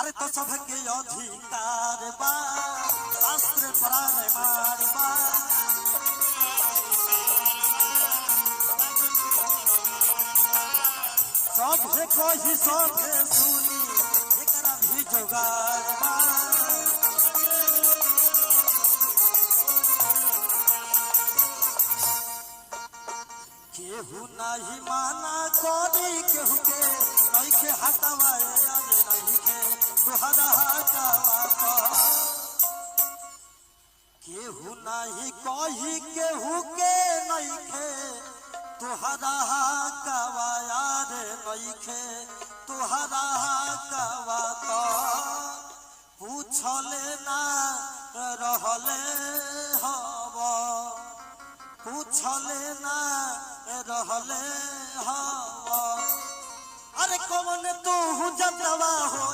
अरे तो सबके अधिकार बा शास्त्र प्राण मारबा सबसे कोई सबसे सुनी एकरा भी जुगाड़ बा केहू नहीं माना कोरी केहू के नहीं के हटावाए अरे नहीं के तुहरा हटावा केहू नहीं कही केहू के नहीं के तुहरा हटावाया रे नहीं के तुहरा हटावा तो पूछले ना रहले हवा पूछले ना रहले हवा अरे कौन तू जतवा हो